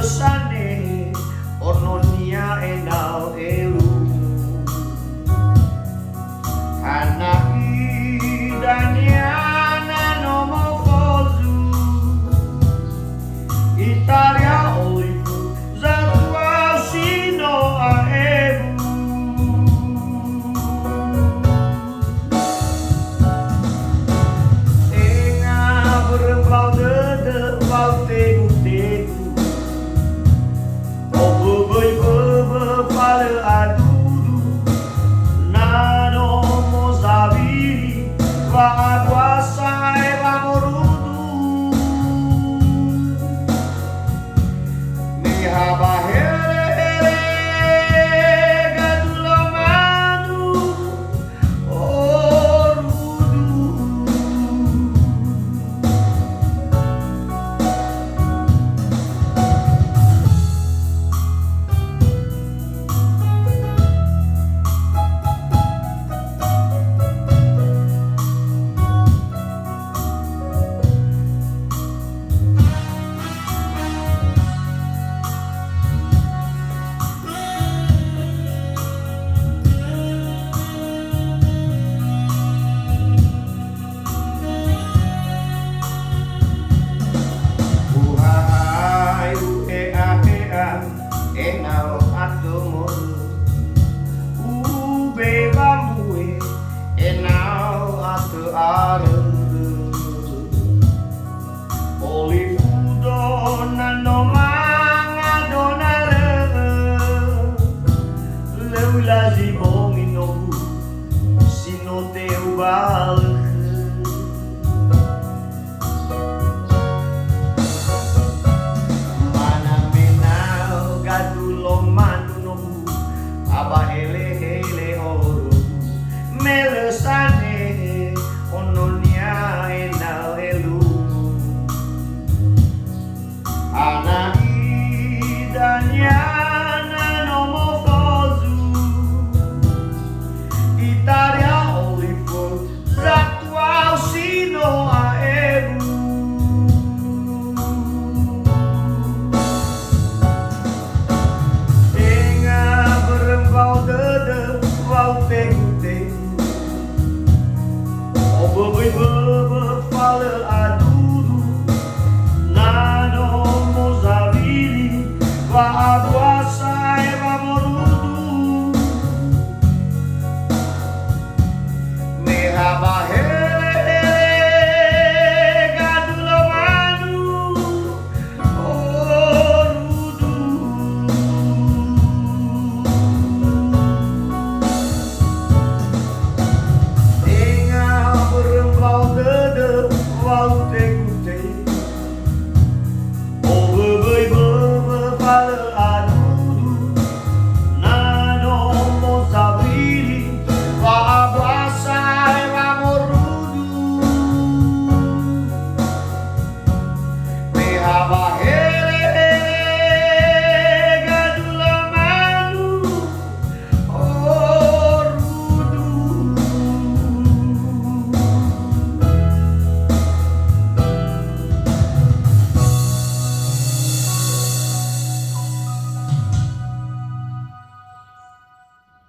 melesane ono nia enal elu anaki daniana nomo fozu Italia olivu zatua sino aebu enga berembau de bau tegu pale adudu nano mozaviri va aguasa e va morudu mi haba hele gadulo manu orudu enao atomo ube bambue enao ato are olivudo nano manga donare leula zibongi nobu sino te ubal aba hele hele oro melesane ononia enal elu anaki daniana nomo fozu Italia olivo zatua sino aebu pale adudu nano mozaviri va aguasa e va morudu me haba hele gadulo manu orudu Pale